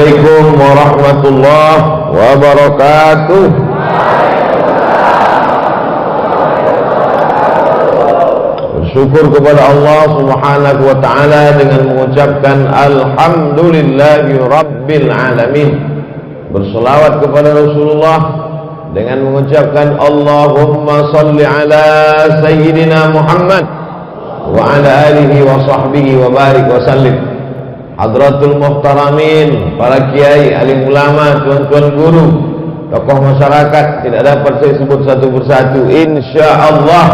Assalamualaikum warahmatullahi wabarakatuh. Bersyukur kepada Allah subhanahu wa ta'ala dengan mengucapkan alhamdulillahi rabbil alamin. Berselawat kepada Rasulullah dengan mengucapkan Allahumma salli ala sayyidina Muhammad wa ala alihi wa sahbihi wa barik wa sallim. Hadratul muhtaramin, para kiai, alim ulama, tuan-tuan guru, tokoh masyarakat, tidak dapat saya sebut satu persatu. Insyaallah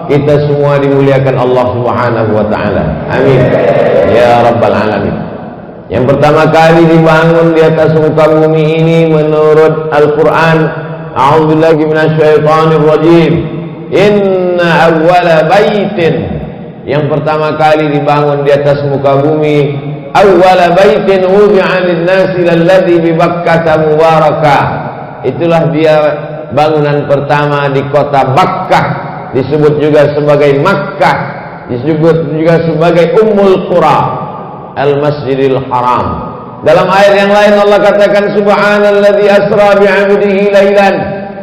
kita semua dimuliakan Allah subhanahu wa ta'ala. Amin ya rabbal alamin. Yang pertama kali dibangun di atas muka bumi ini menurut Al-Quran, a'udzubillahi minasyaitonir rajim, inna awwala baitin, yang pertama kali dibangun di atas muka bumi, awwala baitin wudi'a lin-nasi lalladzi bi Bakkah mubarakah, itulah dia bangunan pertama di kota Bakkah, disebut juga sebagai Makkah, disebut juga sebagai Ummul Qura, Al-Masjidil Haram. Dalam ayat yang lain Allah katakan subhanalladzi asra bi'abdihi lailan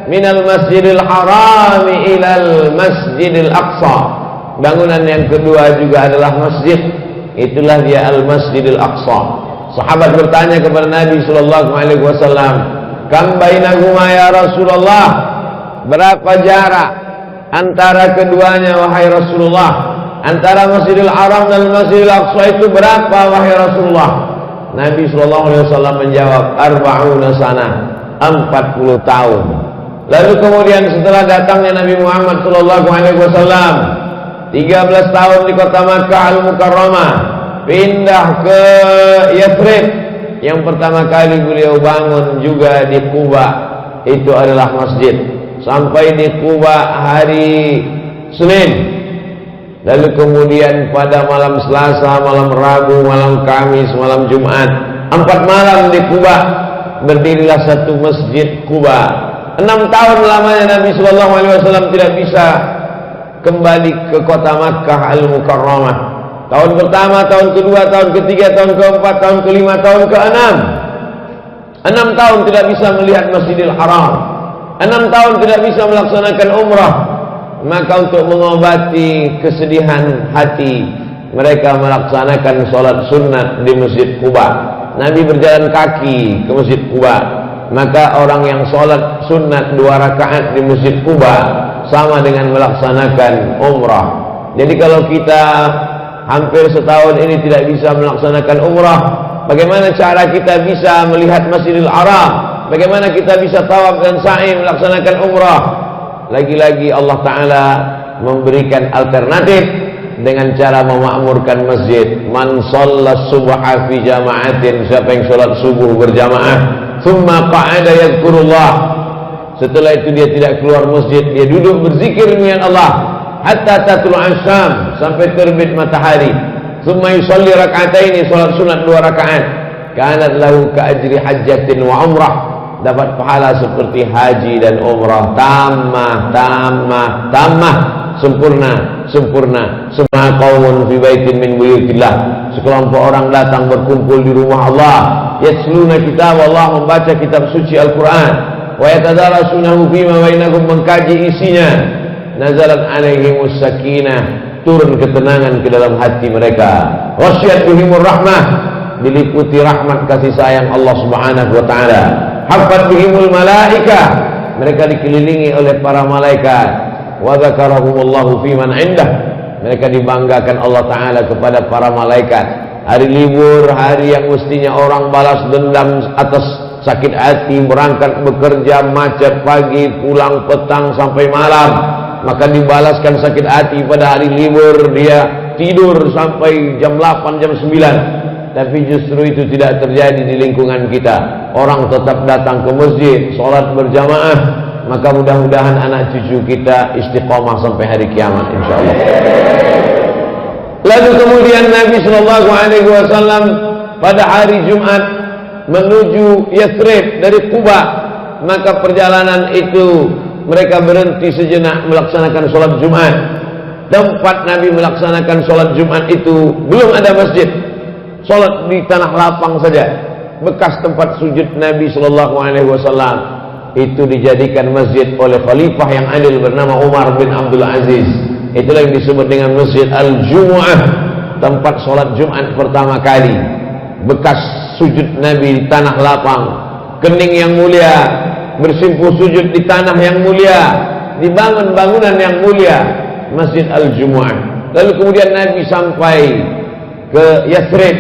minal masjidil haram ilal masjidil aqsa. Bangunan yang kedua juga adalah masjid, itulah dia Al-Masjidil Aqsa. Sahabat bertanya kepada Nabi sallallahu alaihi wasallam, "Kam bainahuma ya Rasulullah?" Berapa jarak antara keduanya wahai Rasulullah? Antara Masjidil Haram dan Masjidil Aqsa itu berapa wahai Rasulullah? Nabi sallallahu alaihi wasallam menjawab, "Arba'una sanah." 40 tahun. Lalu kemudian setelah datangnya Nabi Muhammad sallallahu alaihi wasallam 13 tahun di kota Makkah Al-Mukarramah, pindah ke Yathrib. Yang pertama kali beliau bangun juga di Kuba, itu adalah masjid. Sampai di Kuba hari Senin. Lalu kemudian pada malam Selasa, malam Rabu, malam Kamis, malam Jumat, 4 malam di Kuba berdirilah satu masjid Kuba. 6 tahun lamanya Nabi sallallahu alaihi wasallam tidak bisa kembali ke kota Makkah Al-Mukarramah. Tahun pertama, tahun kedua, tahun ketiga, tahun keempat, tahun kelima, tahun keenam. 6 tahun tidak bisa melihat Masjidil Haram. 6 tahun tidak bisa melaksanakan umrah. Maka untuk mengobati kesedihan hati, mereka melaksanakan sholat sunat di Masjid Quba. Nabi berjalan kaki ke Masjid Quba. Maka orang yang sholat sunat 2 rakaat di Masjid Quba sama dengan melaksanakan umrah. Jadi kalau kita hampir setahun ini tidak bisa melaksanakan umrah, bagaimana cara kita bisa melihat Masjidil Haram? Bagaimana kita bisa tawaf dan sa'i melaksanakan umrah? Lagi-lagi Allah Ta'ala memberikan alternatif dengan cara memakmurkan masjid. Man shalla subha fi jama'atin, siapa yang sholat subuh berjamaah, thumma qa'ada yadhkurullah, setelah itu dia tidak keluar masjid, dia duduk berzikir dengan Allah hatta tatlu'ash syams, sampai terbit matahari. Tsumma yusalli rak'ataini, salat sunat 2 rakaat, kanat lahu ka ajri hajjatin wa umrah, dapat pahala seperti haji dan umrah. Tamah, sempurna. Semua qaumun fi baitin min buyutillah, sekelompok orang datang berkumpul di rumah Allah, yatluna kitab Allah, membaca kitab suci Al-Quran, wa yatadarasunahu fima bainakum, mengkaji isinya. Nazalat alaihimus sakinah, turun ketenangan ke dalam hati mereka. Ghasyiyat bihimur rahmah, diliputi rahmat kasih sayang Allah Subhanahu wa taala. Haffat bihimul malaikah, mereka dikelilingi oleh para malaikat. Wa dzakarahumullahu fi man indah, mereka dibanggakan Allah taala kepada para malaikat. Hari libur, hari yang mestinya orang balas dendam atas sakit hati, berangkat bekerja macet pagi, pulang petang sampai malam, maka dibalaskan sakit hati pada hari libur, dia tidur sampai jam 8, jam 9. Tapi justru itu tidak terjadi di lingkungan kita. Orang tetap datang ke masjid, sholat berjamaah. Maka mudah-mudahan anak cucu kita istiqomah sampai hari kiamat, insyaallah. Lalu kemudian Nabi Shallallahu Alaihi Wasallam pada hari Jumat menuju Yathrib dari Quba. Maka perjalanan itu mereka berhenti sejenak melaksanakan sholat Jumat. Tempat Nabi melaksanakan sholat Jumat itu belum ada masjid, sholat di tanah lapang saja. bekas tempat sujud Nabi Shallallahu Alaihi Wasallam itu dijadikan masjid oleh khalifah yang adil bernama Umar bin Abdul Aziz. Itulah yang disebut dengan Masjid Al-Jumu'ah, tempat sholat Jumat pertama kali. Bekas sujud Nabi di tanah lapang, kening yang mulia, bersimpuh sujud di tanah yang mulia, dibangun bangunan yang mulia, Masjid Al-Jumu'ah. Lalu kemudian Nabi sampai ke Yathrib,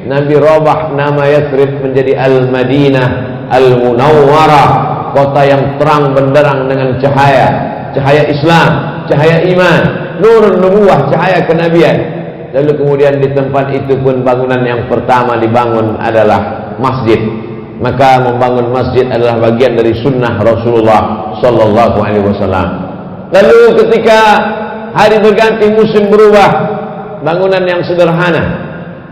Nabi robah nama Yathrib menjadi Al-Madinah Al-Munawwarah, kota yang terang benderang dengan cahaya, cahaya Islam, cahaya iman, nurun nubuwah, cahaya kenabian. Lalu kemudian di tempat itu pun bangunan yang pertama dibangun adalah masjid. Maka membangun masjid adalah bagian dari sunnah Rasulullah Sallallahu Alaihi Wasallam. Lalu ketika hari berganti, musim berubah, bangunan yang sederhana,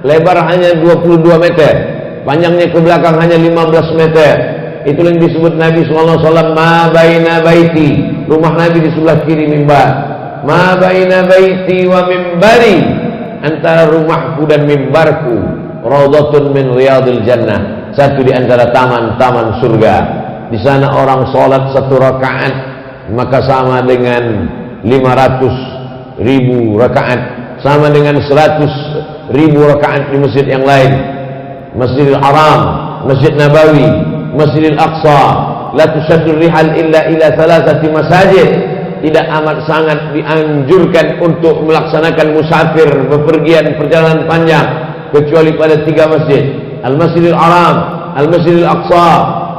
lebar hanya 22 meter, panjangnya ke belakang hanya 15 meter. Itu yang disebut Nabi SAW, ma baina baiti, rumah Nabi di sebelah kiri mimbar, ma baina baiti wa mimbari, antara rumahku dan mimbarku, raudhatun min riyadil jannah, satu di antara taman-taman surga. Di sana orang sholat 1 rakaat maka sama dengan 500.000 rakaat, sama dengan 100.000 rakaat di masjid yang lain. Masjidil Haram, Masjid Nabawi, Masjidil Aqsa, la tusaddur rihal illa ila 3 masajid. Tidak amat sangat dianjurkan untuk melaksanakan musafir bepergian perjalanan panjang kecuali pada 3 masjid: Al-Masjidil Haram, Al-Masjidil Aqsa,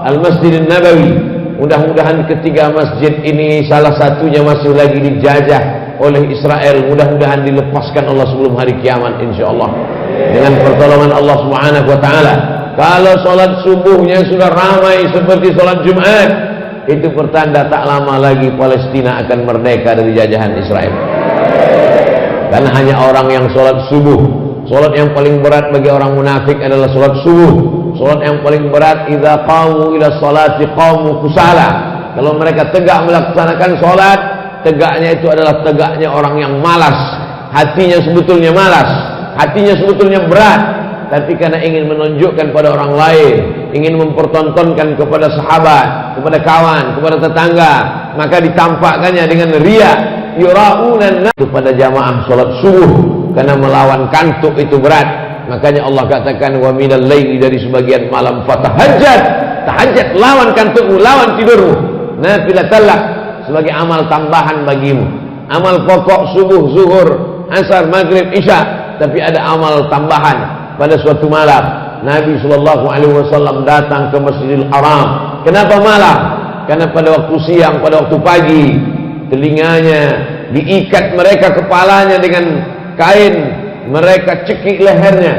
Al-Masjidil Nabawi. Mudah-mudahan ketiga masjid ini salah satunya masih lagi dijajah oleh Israel. Mudah-mudahan dilepaskan Allah sebelum hari kiamat insyaallah dengan pertolongan Allah Subhanahu wa taala. Kalau sholat subuhnya sudah ramai seperti sholat Jumat, itu pertanda tak lama lagi Palestina akan merdeka dari jajahan Israel. Karena hanya orang yang sholat subuh, sholat yang paling berat bagi orang munafik adalah sholat subuh. Sholat yang paling berat, idza qamu ila sholati qamu kusala. Kalau mereka tegak melaksanakan sholat, tegaknya itu adalah tegaknya orang yang malas. Hatinya sebetulnya malas, hatinya sebetulnya berat, tapi karena ingin menunjukkan pada orang lain, ingin mempertontonkan kepada sahabat, kepada kawan, kepada tetangga, maka ditampakkannya dengan riya, yura'unan kepada jamaah sholat subuh. Karena melawan kantuk itu berat. Makanya Allah katakan, wa minal laili, dari sebagian malam, fatahajjad, tahajjud, lawan kantukmu, lawan tidurmu, nafilatallah, sebagai amal tambahan bagimu. Amal pokok subuh, zuhur, asar, maghrib, isya, tapi ada amal tambahan pada suatu malam. Nabi Shallallahu Alaihi Wasallam datang ke Masjidil Haram. Kenapa malam? Karena pada waktu siang, pada waktu pagi, telinganya diikat mereka, kepalanya dengan kain, mereka cekik lehernya.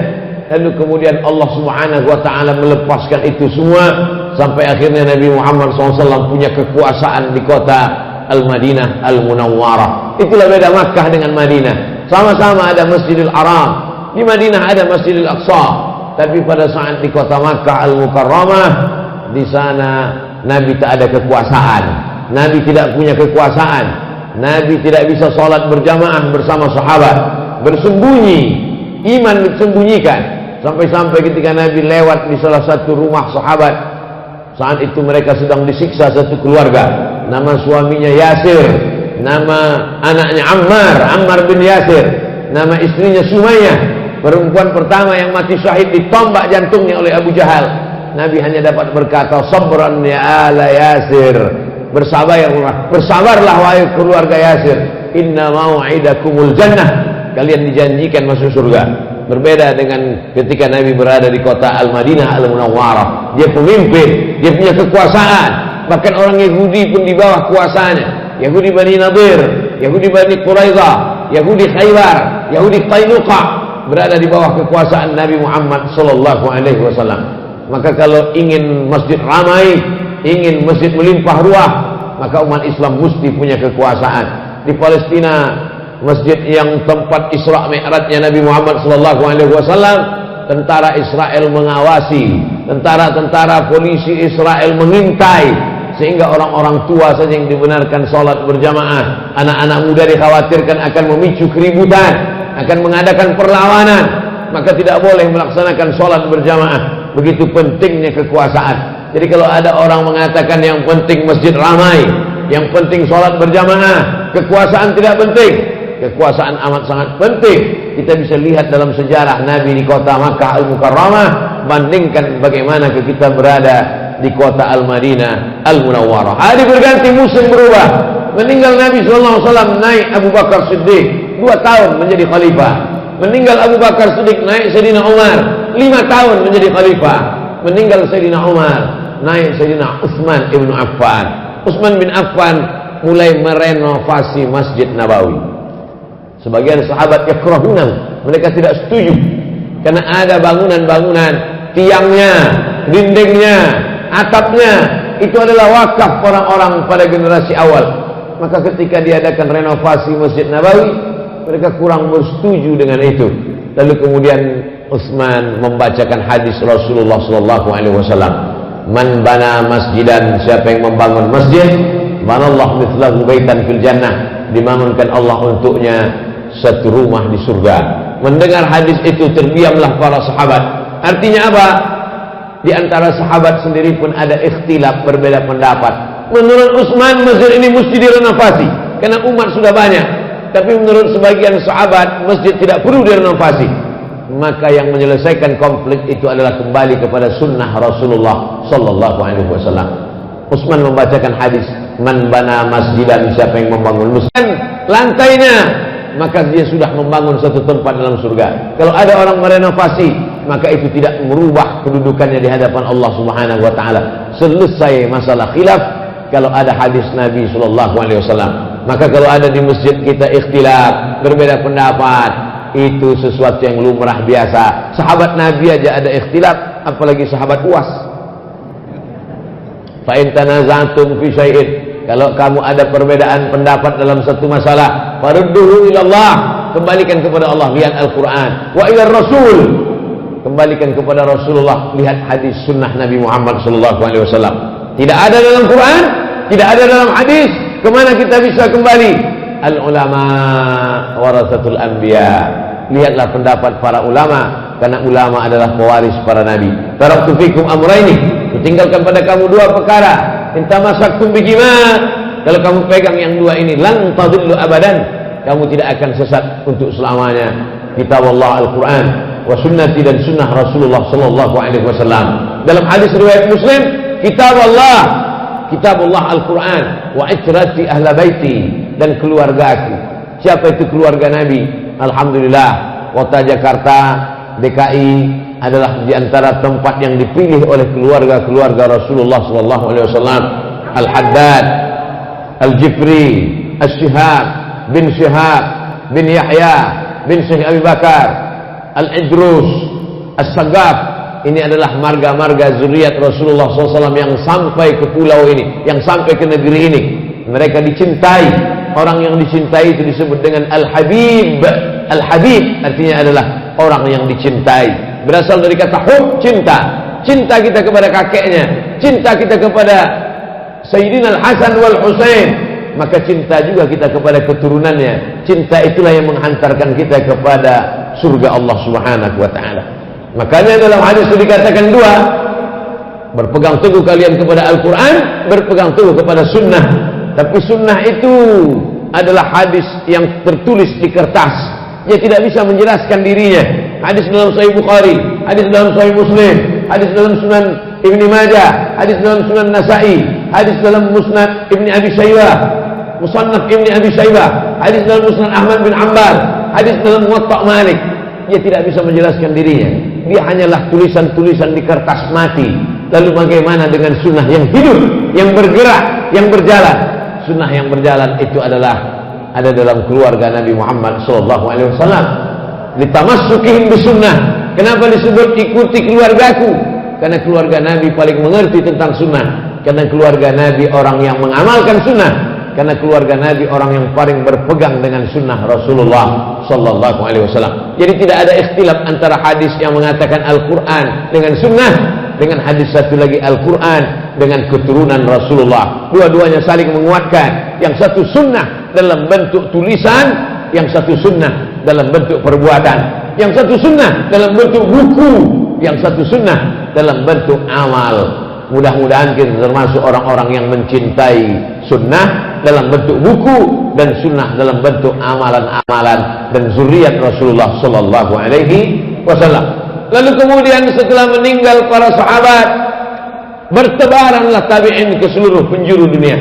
Lalu kemudian Allah Subhanahu wa taala melepaskan itu semua sampai akhirnya Nabi Muhammad SAW punya kekuasaan di kota Al-Madinah Al-Munawwarah. Itulah beda Makkah dengan Madinah. Sama-sama ada Masjidil Haram, di Madinah ada Masjidil Aqsa, tapi pada saat di kota Makkah Al-Mukarramah, di sana Nabi tak ada kekuasaan. Nabi tidak punya kekuasaan. Nabi tidak bisa sholat berjamaah bersama sahabat, bersembunyi, iman disembunyikan. Sampai-sampai ketika Nabi lewat di salah satu rumah sahabat, saat itu mereka sedang disiksa satu keluarga. Nama suaminya Yasir, nama anaknya Ammar bin Yasir, nama istrinya Sumayyah, perempuan pertama yang mati syahid ditombak jantungnya oleh Abu Jahal. Nabi hanya dapat berkata, sabran ya ala Yasir, bersabarlah wahai keluarga Yasir, inna mau'idakumul jannah, kalian dijanjikan masuk surga. Berbeda dengan ketika Nabi berada di kota Al-Madinah Al-Munawwarah. Dia pemimpin, dia punya kekuasaan. Bahkan orang Yahudi pun di bawah kuasanya. Yahudi Bani Nadir, Yahudi Bani Quraidah, Yahudi Khaybar, Yahudi Qainuqa berada di bawah kekuasaan Nabi Muhammad sallallahu alaihi wasallam. Maka kalau ingin masjid ramai, ingin masjid melimpah ruah, maka umat Islam mesti punya kekuasaan. Di Palestina, masjid yang tempat Isra Mi'rajnya Nabi Muhammad sallallahu alaihi wasallam, tentara Israel mengawasi, tentara-tentara polisi Israel mengintai, sehingga orang-orang tua saja yang dibenarkan sholat berjamaah. Anak-anak muda dikhawatirkan akan memicu keributan, akan mengadakan perlawanan, maka tidak boleh melaksanakan sholat berjamaah. begitu pentingnya kekuasaan. Jadi kalau ada orang mengatakan yang penting masjid ramai, yang penting sholat berjamaah, kekuasaan tidak penting. Kekuasaan amat sangat penting. Kita bisa lihat dalam sejarah Nabi di kota Makkah Al-Mukarramah, bandingkan bagaimana kita berada di kota Al-Madinah Al-Munawwarah. Hari berganti, musim berubah. Meninggal Nabi SAW, naik Abu Bakar Siddiq 2 tahun menjadi khalifah. Meninggal Abu Bakar Siddiq, naik Sayyidina Umar 5 tahun menjadi khalifah. Meninggal Sayyidina Umar, naik Sayyidina Utsman ibn Affan. Utsman bin Affan mulai merenovasi Masjid Nabawi. Sebagian sahabat yakrahuna, mereka tidak setuju karena ada bangunan-bangunan, tiangnya, dindingnya, atapnya itu adalah wakaf orang-orang pada generasi awal. Maka ketika diadakan renovasi Masjid Nabawi, mereka kurang bersetuju dengan itu. Lalu kemudian Utsman membacakan hadis Rasulullah SAW, man bana masjidan, siapa yang membangun masjid, banallahu mithlahu baitan fil jannah, dibangunkan Allah untuknya satu rumah di surga. Mendengar hadis itu terdiamlah para sahabat. Artinya apa? Di antara sahabat sendiri pun ada ikhtilaf, berbeda pendapat. Menurut Utsman, masjid ini mesti direnovasi karena umat sudah banyak. Tapi menurut sebagian sahabat, masjid tidak perlu direnovasi. Maka yang menyelesaikan konflik itu adalah kembali kepada sunnah Rasulullah sallallahu alaihi wasallam. Utsman membacakan hadis, man bana masjidan, siapa yang membangun masjid, lantainya, maka dia sudah membangun satu tempat dalam surga. Kalau ada orang merenovasi, maka itu tidak merubah kedudukannya di hadapan Allah Subhanahu wa taala. Selesai masalah khilaf kalau ada hadis Nabi sallallahu alaihi wasallam. Maka kalau ada di masjid kita ikhtilaf, berbeda pendapat, itu sesuatu yang lumrah biasa. Sahabat Nabi aja ada ikhtilaf, apalagi sahabat Uwas. Fa in tanaza'tum fi syai'in, kalau kamu ada perbedaan pendapat dalam satu masalah, farudduhu ila Allah, kembalikan kepada Allah, lihat Al-Quran. Wa ila Rasul, kembalikan kepada Rasulullah, lihat hadis sunnah Nabi Muhammad SAW. Tidak ada dalam Quran, tidak ada dalam hadis, kemana kita bisa kembali? Al-ulama warasatul anbiya, lihatlah pendapat para ulama, karena ulama adalah pewaris para nabi. Taraktu fikum amraini, kutinggalkan pada kamu 2 perkara, intamasaktum bihima, kalau kamu pegang yang 2 ini, lan tadillu abadan, kamu tidak akan sesat untuk selamanya. Kitab Allah Al-Quran wa sunnati, dan sunnah Rasulullah sallallahu alaihi wasallam. Dalam hadis riwayat Muslim, kitab Allah Al-Quran, wa itrati ahla baiti, dan keluargaku. Siapa itu keluarga Nabi? Alhamdulillah, kota Jakarta, DKI adalah di antara tempat yang dipilih oleh keluarga-keluarga Rasulullah sallallahu alaihi wasallam. Al-Haddad, Al-Jifri, Al-Shihab bin Shihab bin Yahya bin Syekh Abi Bakar, Al-Idrus, As-Sagaf. Ini adalah marga-marga zuriat Rasulullah SAW yang sampai ke pulau ini, yang sampai ke negeri ini. Mereka dicintai. Orang yang dicintai itu disebut dengan Al-Habib. Al-Habib artinya adalah orang yang dicintai. Berasal dari kata hub, cinta. Cinta kita kepada kakeknya, cinta kita kepada Sayyidina Al-Hasan wal Husain, maka cinta juga kita kepada keturunannya. Cinta itulah yang menghantarkan kita kepada surga Allah Subhanahu wa taala. Makanya dalam hadis itu dikatakan 2, berpegang teguh kalian kepada Al-Quran, berpegang teguh kepada sunnah. Tapi sunnah itu adalah hadis yang tertulis di kertas, dia tidak bisa menjelaskan dirinya. Hadis dalam Sahih Bukhari, hadis dalam Sahih Muslim, hadis dalam Sunan Ibni Majah, hadis dalam Sunan Nasa'i, hadis dalam Musnad Ibni Abi Shaybah, Musannaf Ibni Abi Shaybah, hadis dalam Musnad Ahmad bin Hanbal, hadis dalam Muwatta Malik. Dia tidak bisa menjelaskan dirinya. Dia hanyalah tulisan-tulisan di kertas mati. Lalu bagaimana dengan sunnah yang hidup, yang bergerak, yang berjalan? Sunnah yang berjalan itu adalah ada dalam keluarga Nabi Muhammad SAW. Litamassukihim bisunnah. Kenapa disebut ikuti keluargaku? Karena keluarga Nabi paling mengerti tentang sunnah. Karena keluarga Nabi orang yang mengamalkan sunnah. Karena keluarga Nabi orang yang paling berpegang dengan sunnah Rasulullah sallallahu alaihi wasallam. Jadi tidak ada ikhtilaf antara hadis yang mengatakan Al-Quran dengan sunnah, dengan hadis satu lagi Al-Quran dengan keturunan Rasulullah. Dua-duanya saling menguatkan. Yang satu sunnah dalam bentuk tulisan, yang satu sunnah dalam bentuk perbuatan. Yang satu sunnah dalam bentuk buku, yang satu sunnah dalam bentuk amal. Mudah-mudahan kita termasuk orang-orang yang mencintai sunnah dalam bentuk buku dan sunnah dalam bentuk amalan-amalan dan zuriat Rasulullah sallallahu alaihi wasallam. Lalu kemudian setelah meninggal para sahabat, bertebaranlah tabi'in ke seluruh penjuru dunia.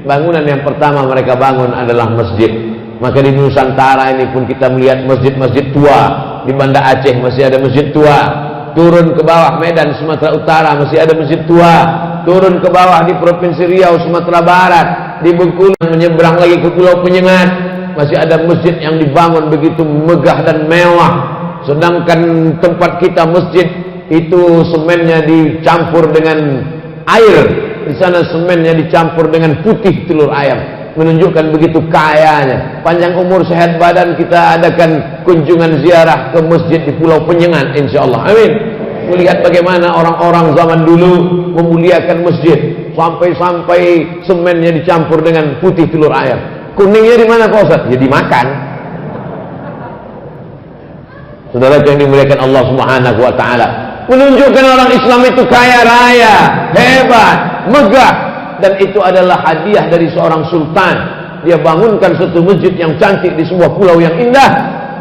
Bangunan yang pertama mereka bangun adalah masjid. Maka di Nusantara ini pun kita melihat masjid-masjid tua. Di Banda Aceh masih ada masjid tua. Turun ke bawah Medan Sumatera Utara masih ada masjid tua. Turun ke bawah di Provinsi Riau Sumatera Barat, di Bengkulu, menyeberang lagi ke Pulau Penyengat, masih ada masjid yang dibangun begitu megah dan mewah. Sedangkan tempat kita masjid itu semennya dicampur dengan air. Di sana semennya dicampur dengan putih telur ayam. Menunjukkan begitu kayanya. Panjang umur sehat badan, kita adakan kunjungan ziarah ke masjid di Pulau Penyengat insyaallah. Amin. Melihat bagaimana orang-orang zaman dulu memuliakan masjid, sampai-sampai semennya dicampur dengan putih telur ayam. Kuningnya di mana Pak Ustaz? Ya dimakan. Saudara yang dimuliakan Allah Subhanahu wa taala, menunjukkan orang Islam itu kaya raya, hebat, megah. Dan itu adalah hadiah dari seorang sultan. Dia bangunkan satu masjid yang cantik di sebuah pulau yang indah,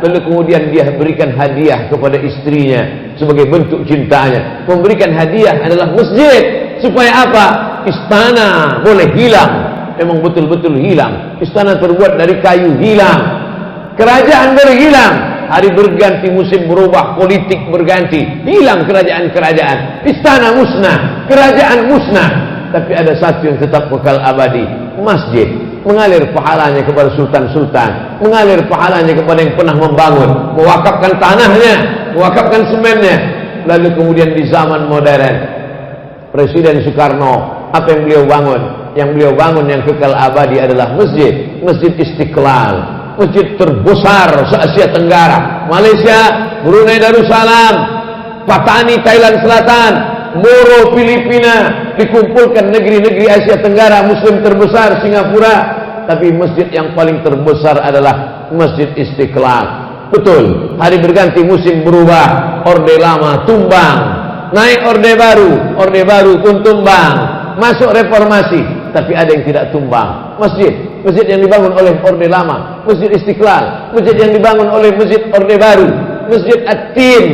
lalu kemudian dia berikan hadiah kepada istrinya sebagai bentuk cintanya. Memberikan hadiah adalah masjid. Supaya apa? Istana boleh hilang, memang betul-betul hilang. Istana terbuat dari kayu hilang, kerajaan berhilang, hari berganti, musim berubah, politik berganti, hilang kerajaan-kerajaan, istana musnah, kerajaan musnah. Tapi ada satu yang tetap kekal abadi, masjid. Mengalir pahalanya kepada sultan-sultan, mengalir pahalanya kepada yang pernah membangun, mewakafkan tanahnya, mewakafkan semennya. Lalu kemudian di zaman modern, Presiden Soekarno, apa yang beliau bangun? Yang beliau bangun yang kekal abadi adalah masjid. Masjid Istiqlal, masjid terbesar se-Asia Tenggara. Malaysia, Brunei Darussalam, Patani Thailand Selatan, Moro Filipina, dikumpulkan negeri-negeri Asia Tenggara, Muslim terbesar Singapura. Tapi masjid yang paling terbesar adalah Masjid Istiqlal. Betul, hari berganti, musim berubah, orde lama tumbang, naik orde baru pun tumbang, masuk reformasi, tapi ada yang tidak tumbang. Masjid yang dibangun oleh orde lama, Masjid Istiqlal, masjid yang dibangun oleh masjid orde baru, Masjid At-Tin,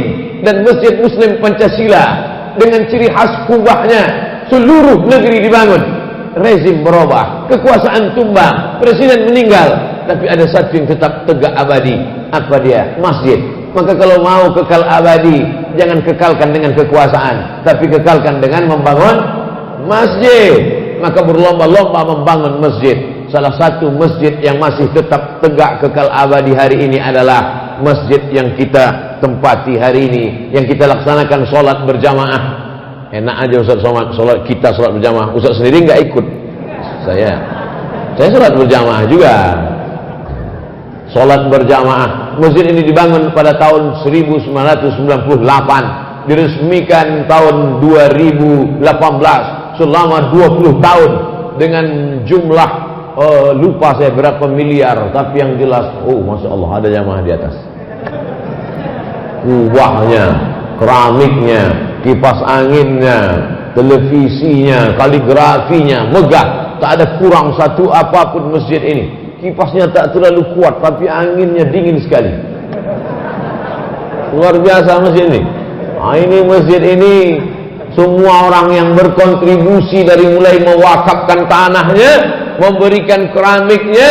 dan Masjid Muslim Pancasila dengan ciri khas kubahnya. Seluruh negeri dibangun, rezim berubah, kekuasaan tumbang, presiden meninggal, tapi ada satu yang tetap tegak abadi. Apa dia? Masjid. Maka kalau mau kekal abadi, jangan kekalkan dengan kekuasaan, tapi kekalkan dengan membangun masjid. Maka berlomba-lomba membangun masjid. Salah satu masjid yang masih tetap tegak kekal abadi hari ini adalah masjid yang kita tempati hari ini, yang kita laksanakan sholat berjamaah. Enak aja Ustaz sholat kita sholat berjamaah. Ustaz sendiri nggak ikut. Saya sholat berjamaah juga. Sholat berjamaah. Masjid ini dibangun pada tahun 1998, diresmikan tahun 2018, selama 20 tahun dengan jumlah lupa saya berapa miliar, tapi yang jelas, oh masya Allah ada jamaah di atas. Kubahnya, keramiknya, kipas anginnya, televisinya, kaligrafinya megah, tak ada kurang satu apapun masjid ini. Kipasnya tak terlalu kuat, tapi anginnya dingin sekali. Luar biasa masjid ini. Nah, ini masjid ini semua orang yang berkontribusi dari mulai mewakafkan tanahnya, memberikan keramiknya,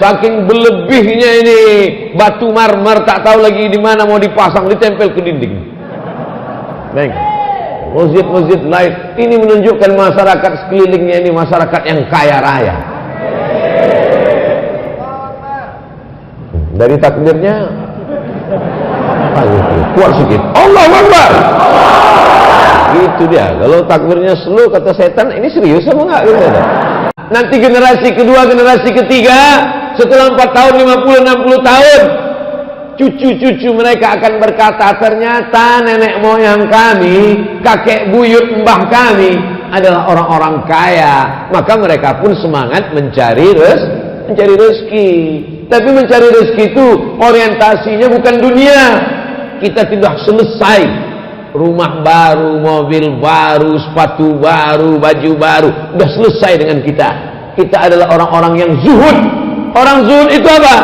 saking berlebihnya ini batu marmer tak tahu lagi di mana mau dipasang, ditempel ke dinding. Baik. Masjid-masjid lain ini menunjukkan masyarakat sekelilingnya ini masyarakat yang kaya raya. Dari takbirnya kuat sedikit. Allahu Akbar. Gitu dia. Kalau takbirnya slow kata setan, ini serius apa enggak gitu. Nanti generasi kedua, generasi ketiga, setelah 4 tahun, 50, 60 tahun, cucu-cucu mereka akan berkata, ternyata nenek moyang kami, kakek buyut mbah kami adalah orang-orang kaya. Maka mereka pun semangat mencari rezeki. Tapi mencari rezeki itu orientasinya bukan dunia. Kita tidak selesai rumah baru, mobil baru, sepatu baru, baju baru, udah selesai dengan kita. Kita adalah orang-orang yang zuhud. Orang zuhud itu apa?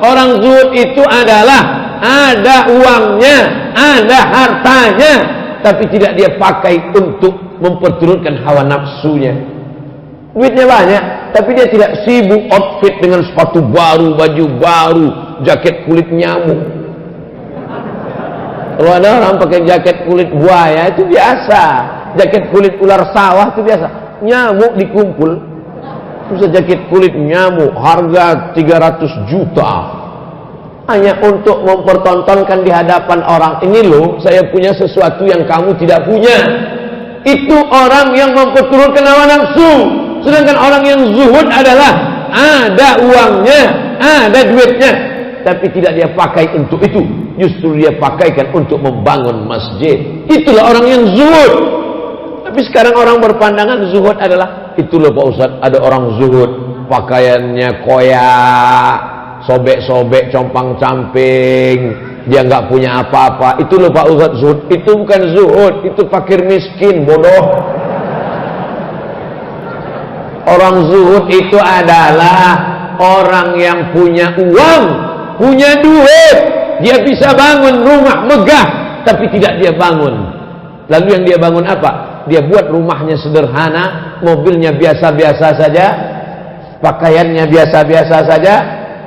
Orang zuhud itu adalah ada uangnya, ada hartanya, tapi tidak dia pakai untuk memperturutkan hawa nafsunya. Duitnya banyak, tapi dia tidak sibuk outfit dengan sepatu baru, baju baru, jaket kulit nyamuk. Kalau ada orang pakai jaket kulit buaya itu biasa, jaket kulit ular sawah itu biasa. Nyamuk dikumpul, terus jaket kulit nyamuk harga 300 juta. Hanya untuk mempertontonkan di hadapan orang, ini loh saya punya sesuatu yang kamu tidak punya. Itu orang yang memperturutkan hawa nafsu. Sedangkan orang yang zuhud adalah ada uangnya, ada duitnya, tapi tidak dia pakai untuk itu. Justru dia pakaikan untuk membangun masjid. Itulah orang yang zuhud. Tapi sekarang orang berpandangan zuhud adalah, itulah Pak Ustaz, ada orang zuhud pakaiannya koyak, sobek-sobek, compang-camping, dia nggak punya apa-apa. Itu loh Pak Ustaz zuhud. Itu bukan zuhud, itu fakir miskin, bodoh. Orang zuhud itu adalah orang yang punya uang, punya duit. Dia bisa bangun rumah megah, tapi tidak dia bangun. Lalu yang dia bangun apa? Dia buat rumahnya sederhana, mobilnya biasa-biasa saja, pakaiannya biasa-biasa saja,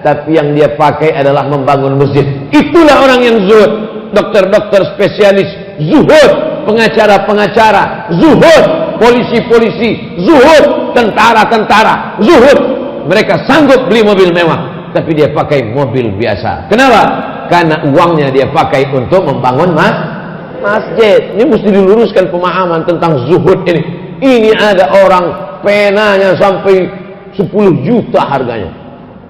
tapi yang dia pakai adalah membangun masjid. Itulah orang yang zuhud. Dokter-dokter spesialis zuhud, pengacara-pengacara zuhud, polisi-polisi zuhud, tentara-tentara zuhud. Mereka sanggup beli mobil mewah, tapi dia pakai mobil biasa. Kenapa? Karena uangnya dia pakai untuk membangun masjid. Ini mesti diluruskan pemahaman tentang zuhud ini. Ini ada orang penanya sampai 10 juta harganya.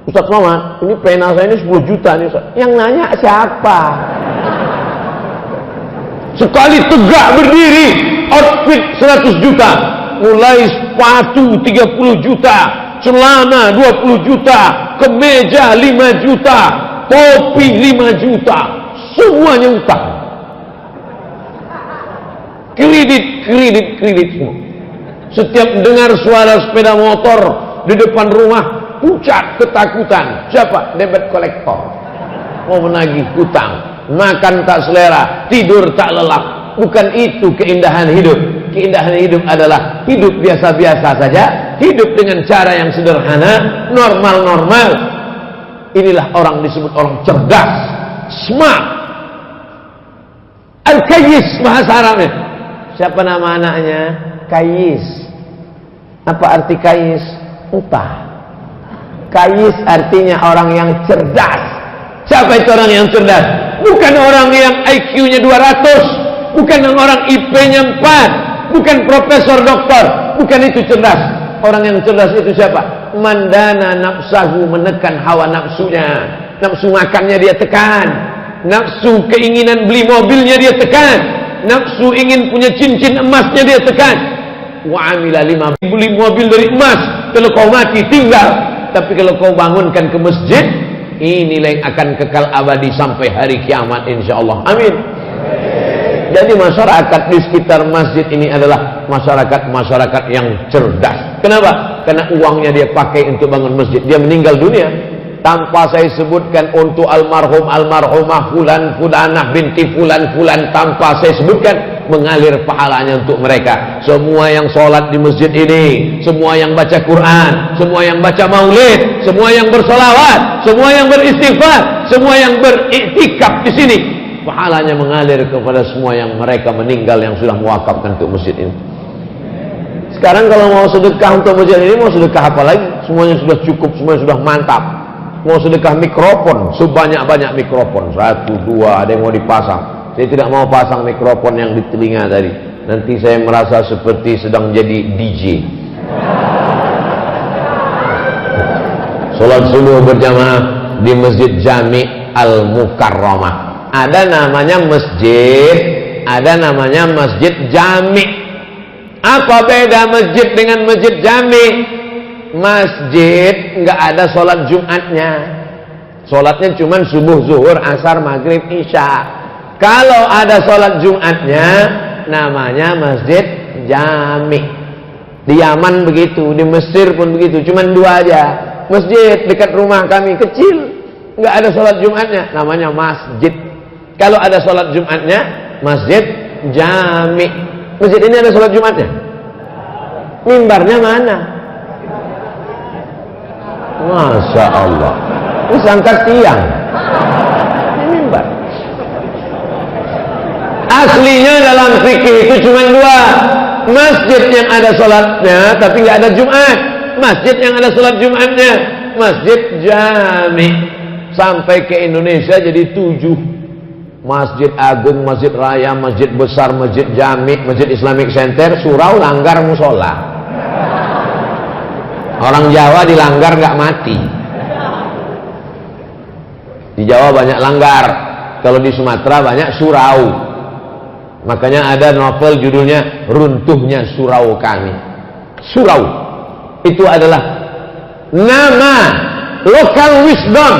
Ustaz Muhammad, ini pena saya ini 10 juta nih Ustaz. Yang nanya siapa? Sekali tegak berdiri, outfit 100 juta. Mulai sepatu 30 juta, celana 20 juta, kemeja 5 juta, kopi 5 juta, semuanya utang. Kredit semua. Setiap dengar suara sepeda motor di depan rumah, pucat ketakutan. Siapa? Debit kolektor. Mau menagih hutang. Makan tak selera, tidur tak lelap. Bukan itu keindahan hidup. Keindahan hidup adalah hidup biasa-biasa saja, hidup dengan cara yang sederhana, normal-normal. Inilah orang disebut orang cerdas, smart. Al-Kayyis bahasa Arabnya. Siapa nama anaknya? Kayyis. Apa arti Kayyis? Entah. Kayyis artinya orang yang cerdas. Siapa itu orang yang cerdas? Bukan orang yang IQ-nya 200, bukan orang IP-nya 4, bukan profesor doktor, bukan itu cerdas. Orang yang cerdas itu siapa? Mandana nafsahu, menekan hawa nafsunya. Nafsu makannya dia tekan, nafsu keinginan beli mobilnya dia tekan, nafsu ingin punya cincin emasnya dia tekan. Wa amila 5, beli mobil dari emas, kalau kau mati tinggal. Tapi kalau kau bangunkan ke masjid, inilah yang akan kekal abadi sampai hari kiamat insyaallah. Amin. Jadi masyarakat di sekitar masjid ini adalah masyarakat yang cerdas. Kenapa? Karena uangnya dia pakai untuk bangun masjid. Dia meninggal dunia tanpa saya sebutkan untuk almarhumah fulanah binti fulan, tanpa saya sebutkan, mengalir pahalanya untuk mereka. Semua yang sholat di masjid ini, semua yang baca Quran, semua yang baca maulid, semua yang bersolawat, semua yang beristighfar, semua yang beriktikaf di sini, pahalanya mengalir kepada semua yang mereka meninggal yang sudah mewakafkan untuk masjid ini. Sekarang kalau mau sedekah untuk masjid ini, mau sedekah apa lagi? Semuanya sudah cukup, semuanya sudah mantap. Mau sedekah mikrofon, sebanyak-banyak mikrofon, 1, 2, ada yang mau dipasang. Saya tidak mau pasang mikrofon yang di telinga tadi. Nanti saya merasa seperti sedang jadi DJ. Salat subuh berjamaah di Masjid Jami Al-Mukarramah. Ada namanya masjid, ada namanya Masjid Jami. Apa beda masjid dengan Masjid Jami? Masjid nggak ada sholat Jumatnya. Sholatnya cuma subuh, zuhur, asar, maghrib, isya. Kalau ada sholat Jumatnya, namanya masjid jami. Di Yaman begitu, di Mesir pun begitu. Cuman 2 aja. Masjid dekat rumah kami kecil, nggak ada sholat Jumatnya, namanya masjid. Kalau ada sholat Jumatnya, masjid jami. Masjid ini ada sholat Jumatnya? Mimbarnya mana? Masya Allah. Ini angkat tiang. Ini mimbar. Aslinya dalam fikih itu cuma 2. Masjid yang ada sholatnya tapi nggak ada Jumat. Masjid yang ada sholat Jumatnya, masjid jami. Sampai ke Indonesia jadi 7. Masjid Agung, Masjid Raya, Masjid Besar, Masjid Jami, Masjid Islamic Center, surau, langgar, musola. Orang Jawa dilanggar nggak mati. Di Jawa banyak langgar, kalau di Sumatera banyak surau. Makanya ada novel judulnya Runtuhnya Surau Kami. Surau itu adalah nama, local wisdom.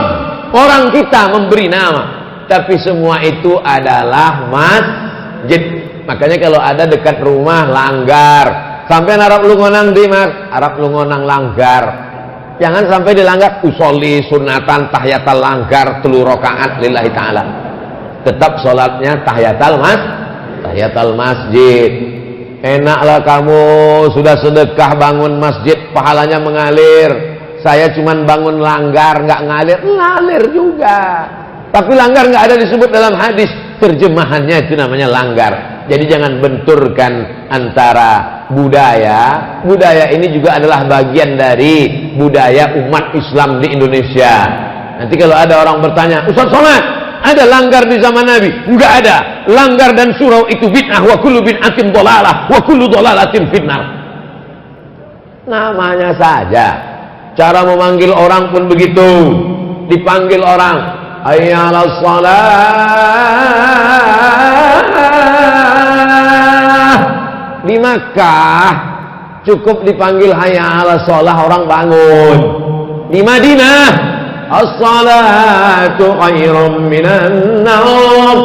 Orang kita memberi nama, tapi semua itu adalah masjid. Makanya kalau ada dekat rumah langgar, sampai Arab Lungonang di Arab Lungonang langgar, jangan sampai dilanggar. Usolli sunatan tahiyatal langgar 3 rakaat lillahi ta'ala. Tetap sholatnya tahiyatal masjid. Enaklah kamu sudah sedekah bangun masjid, pahalanya mengalir. Saya cuman bangun langgar, nggak ngalir juga. Tapi langgar nggak ada disebut dalam hadis. Terjemahannya itu namanya langgar. Jadi jangan benturkan antara budaya. Budaya ini juga adalah bagian dari budaya umat Islam di Indonesia. Nanti kalau ada orang bertanya, Ustaz Somad, ada langgar di zaman Nabi? Enggak ada. Langgar dan surau itu bid'ah, wa kullu bid'atin dhalalah, wa kullu dhalalatin finnar. Namanya saja. Cara memanggil orang pun begitu. Dipanggil orang, hayya 'alas shalah. Di Makkah cukup dipanggil hayya 'alas shalah, orang bangun. Di Madinah, as-salatu khairum minan naum,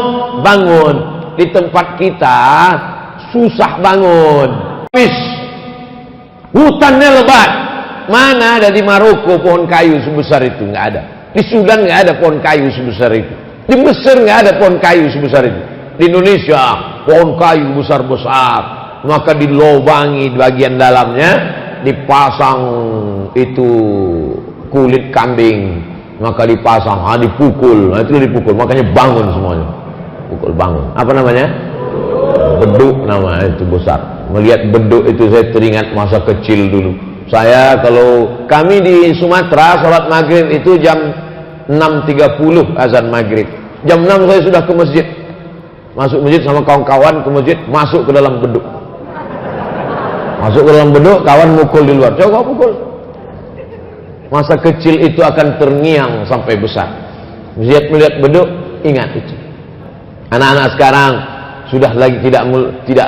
bangun. Di tempat kita susah bangun. Hutannya lebat. Mana ada di Maroko pohon kayu sebesar itu? Nggak ada. Di Sudan nggak ada pohon kayu sebesar itu. Di Mesir nggak ada pohon kayu sebesar itu. Di Indonesia pohon kayu besar-besar. Maka dilobangi bagian dalamnya, dipasang itu kulit kambing. Maka dipasang, dipukul. Nah, itu dipukul. Makanya bangun semuanya. Pukul bangun. Apa namanya? Beduk namanya, itu besar. Melihat beduk itu saya teringat masa kecil dulu. Saya kalau kami di Sumatera sholat maghrib itu jam 6.30 azan maghrib. Jam 6 saya sudah ke masjid. Masuk masjid sama kawan-kawan ke masjid, masuk ke dalam beduk. Masuk ke dalam beduk, kawan mukul di luar. Coba pukul. Masa kecil itu akan terngiang sampai besar. Melihat beduk, ingat itu. Anak-anak sekarang sudah lagi tidak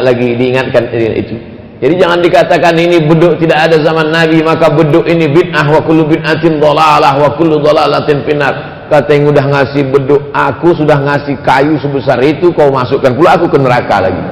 lagi diingatkan itu. Jadi jangan dikatakan ini beduk tidak ada zaman Nabi, maka beduk ini bid'ah, wa kullu bid'atin dhalalah, wa kullu dhalalatin finnar. Kata yang udah ngasih beduk, aku sudah ngasih kayu sebesar itu, kau masukkan pula aku ke neraka lagi.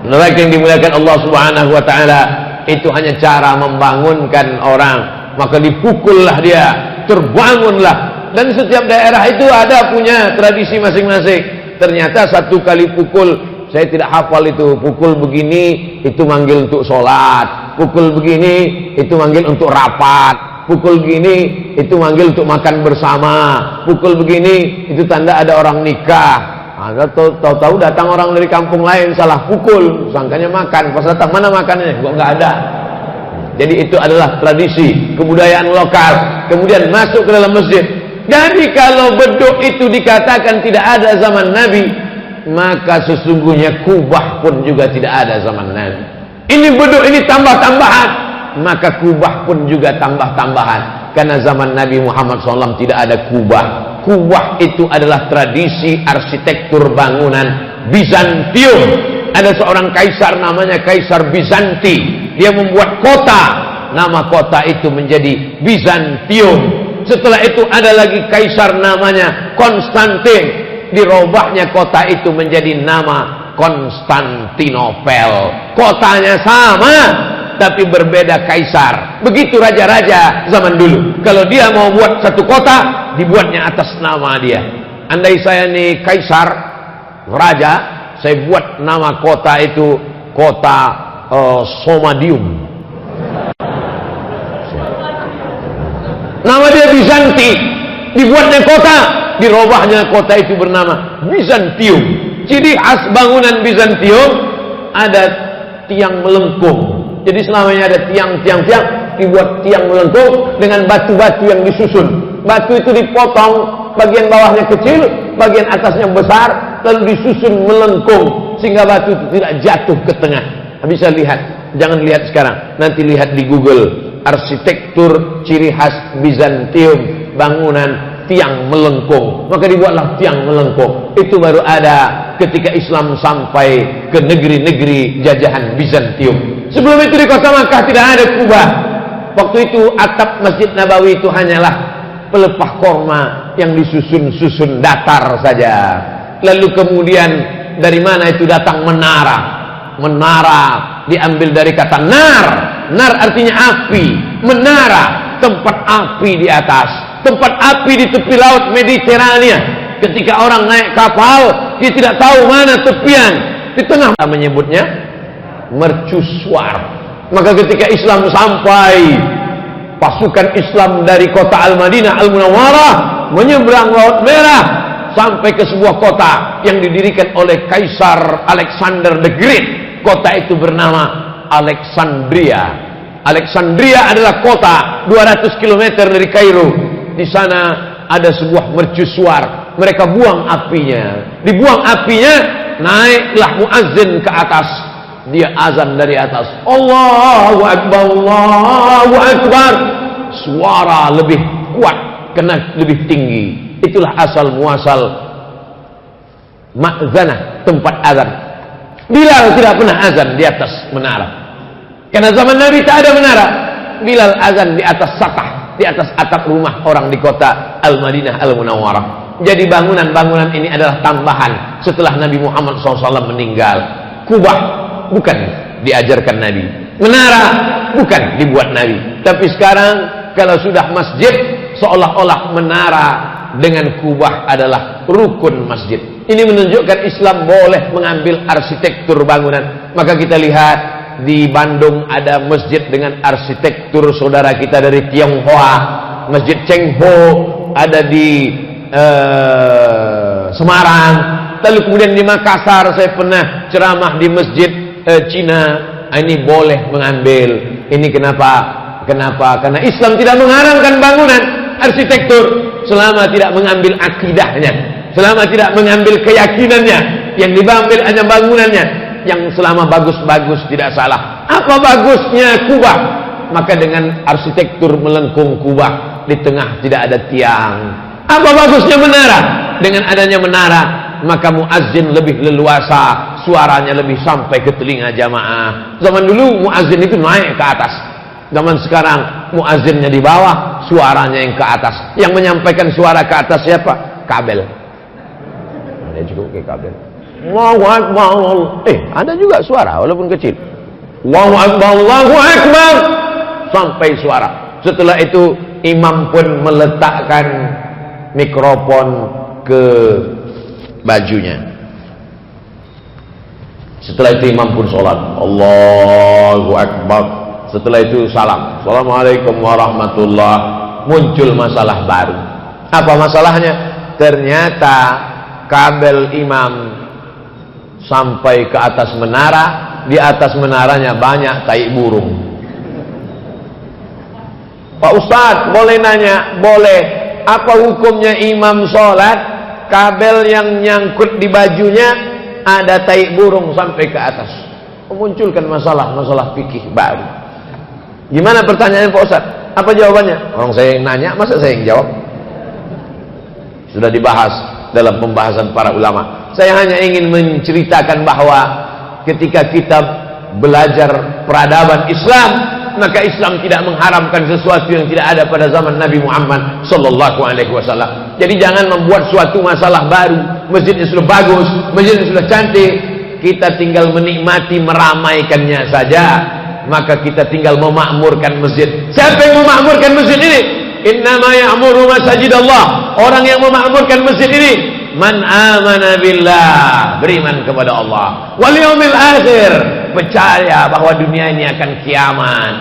Neraka yang dimuliakan Allah Subhanahu wa taala, itu hanya cara membangunkan orang. Maka dipukullah dia, terbangunlah. Dan setiap daerah itu ada punya tradisi masing-masing. Ternyata satu kali pukul, saya tidak hafal itu, pukul begini itu manggil untuk sholat, pukul begini itu manggil untuk rapat, pukul begini itu manggil untuk makan bersama, pukul begini itu tanda ada orang nikah. Tahu-tahu datang orang dari kampung lain, salah pukul, sangkanya makan. Pas datang, mana makannya? Kok nggak ada. Jadi itu adalah tradisi, kebudayaan lokal. Kemudian masuk ke dalam masjid. Jadi kalau beduk itu dikatakan tidak ada zaman Nabi, maka sesungguhnya kubah pun juga tidak ada zaman Nabi. Ini beduk ini tambah-tambahan, maka kubah pun juga tambah-tambahan. Karena zaman Nabi Muhammad SAW tidak ada kubah. Kubah itu adalah tradisi arsitektur bangunan Bizantium. Ada seorang kaisar namanya Kaisar Bizanti. Dia membuat kota, nama kota itu menjadi Bizantium. Setelah itu ada lagi kaisar namanya Konstantin. dirobahnya kota itu menjadi nama Konstantinopel. Kotanya sama, tapi berbeda kaisar. Begitu raja-raja zaman dulu. Kalau dia mau buat satu kota, dibuatnya atas nama dia. Andai saya nih kaisar, raja, saya buat nama kota itu kota Somadium. Nama dia Bizanti. Dibuatnya kota, dirobahnya kota itu bernama Bizantium. Ciri khas bangunan Bizantium ada tiang melengkung. Jadi selamanya ada tiang-tiang, dibuat tiang melengkung dengan batu-batu yang disusun. Batu itu dipotong, bagian bawahnya kecil, bagian atasnya besar, lalu disusun melengkung sehingga batu itu tidak jatuh ke tengah. Bisa lihat, jangan lihat sekarang, nanti lihat di Google arsitektur ciri khas Bizantium, bangunan tiang melengkung. Maka dibuatlah tiang melengkung. Itu baru ada ketika Islam sampai ke negeri-negeri jajahan Bizantium. Sebelum itu di kota Makkah tidak ada kubah. Waktu itu atap Masjid Nabawi itu hanyalah pelepah korma yang disusun-susun datar saja. Lalu kemudian dari mana itu datang menara? Menara diambil dari kata nar. Nar artinya api. Menara, tempat api di atas. Tempat api di tepi laut Mediterania. Ketika orang naik kapal, dia tidak tahu mana tepian. Di tengah menyebutnya mercusuar. Maka ketika Islam sampai, pasukan Islam dari kota Al-Madinah Al-Munawwarah menyeberang Laut Merah sampai ke sebuah kota yang didirikan oleh Kaisar Alexander the Great. Kota itu bernama Alexandria. Alexandria adalah kota 200 km dari Kairo. Di sana ada sebuah mercusuar. Mereka buang apinya. Dibuang apinya, naiklah muazzin ke atas. Dia azan dari atas. Allahu Akbar, Allahu Akbar. Suara lebih kuat, kena lebih tinggi. Itulah asal muasal ma'zanah, tempat azan. Bilal tidak pernah azan di atas menara. Karena zaman Nabi tak ada menara. Bilal azan di atas satah, di atas atap rumah orang di kota Al-Madinah Al-Munawwarah. Jadi bangunan-bangunan ini adalah tambahan setelah Nabi Muhammad SAW meninggal. Kubah bukan diajarkan Nabi. Menara bukan dibuat Nabi. Tapi sekarang kalau sudah masjid, seolah-olah menara dengan kubah adalah rukun masjid. Ini menunjukkan Islam boleh mengambil arsitektur bangunan. Maka kita lihat di Bandung ada masjid dengan arsitektur saudara kita dari Tionghoa, Masjid Cheng Ho. Ada di Semarang. Lalu kemudian di Makassar saya pernah ceramah di masjid Cina. Ini boleh mengambil. Ini kenapa? Karena Islam tidak mengharamkan bangunan arsitektur selama tidak mengambil akidahnya, selama tidak mengambil keyakinannya. Yang diambil hanya bangunannya. Yang selama bagus-bagus tidak salah. Apa bagusnya kubah? Maka dengan arsitektur melengkung kubah, di tengah tidak ada tiang. Apa bagusnya menara? Dengan adanya menara, maka muazzin lebih leluasa, suaranya lebih sampai ke telinga jamaah. Zaman dulu muazzin itu naik ke atas. Zaman sekarang muazzinnya di bawah, suaranya yang ke atas. Yang menyampaikan suara ke atas siapa? Kabel. Ada juga pakai kabel. Allahu Akbar. Ada juga suara walaupun kecil. Allahu Akbar, Allahu Akbar. Sampai suara. Setelah itu imam pun meletakkan mikrofon ke bajunya. Setelah itu imam pun sholat. Allahu Akbar. Setelah itu salam. Assalamualaikum warahmatullahi. Muncul masalah baru. Apa masalahnya? Ternyata kabel imam sampai ke atas menara. Di atas menaranya banyak tai burung. Pak Ustadz, boleh nanya? Boleh. Apa hukumnya imam sholat, kabel yang nyangkut di bajunya ada tai burung sampai ke atas? Memunculkan masalah fikih baru. Gimana pertanyaannya Pak Ustadz? Apa jawabannya? Orang saya yang nanya, masa saya yang jawab? Sudah dibahas dalam pembahasan para ulama. Saya hanya ingin menceritakan bahwa ketika kita belajar peradaban Islam, maka Islam tidak mengharamkan sesuatu yang tidak ada pada zaman Nabi Muhammad sallallahu alaihi wasallam. Jadi jangan membuat suatu masalah baru masjidnya sudah bagus, masjidnya sudah cantik, kita tinggal menikmati meramaikannya saja. Maka kita tinggal memakmurkan masjid. Siapa yang memakmurkan masjid ini? Innama ya'muru masajidallah. Orang yang memakmurkan masjid ini man amana billah, beriman kepada Allah, wal yaumil akhir, percaya bahwa dunia ini akan kiamat,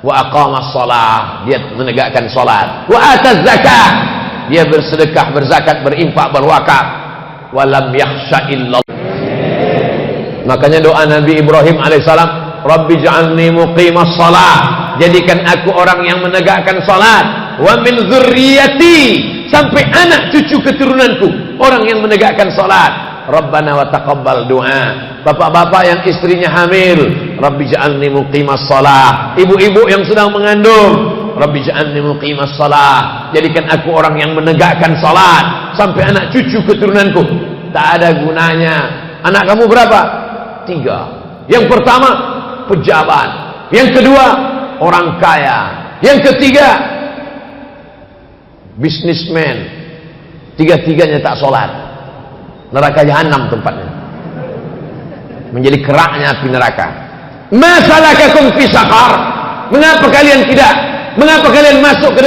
wa aqamas shalah, dia menegakkan salat, wa ataz zakah, dia bersedekah, berzakat, berinfak, berwakaf, wa lam yakhsha illallah. Makanya doa Nabi Ibrahim alaihissalam, Rabbi ja'alni muqimas shalah, jadikan aku orang yang menegakkan salat, wa min dzurriyyati, sampai anak cucu keturunanku orang yang menegakkan salat. Rabbana wa taqabbal du'a. Bapak-bapak yang istrinya hamil, Rabbi ja'alni muqimas shalah. Ibu-ibu yang sedang mengandung, Rabbi ja'alni muqimas shalah, jadikan aku orang yang menegakkan salat sampai anak cucu keturunanku. Tak ada gunanya. Anak kamu berapa? 3. Yang pertama pejabat, yang kedua orang kaya, yang ketiga bisnismen. Tiga-tiganya tak sholat, neraka jahanam tempatnya, menjadi keraknya api neraka. Ma salakakum fi saqar, mengapa kalian masuk ke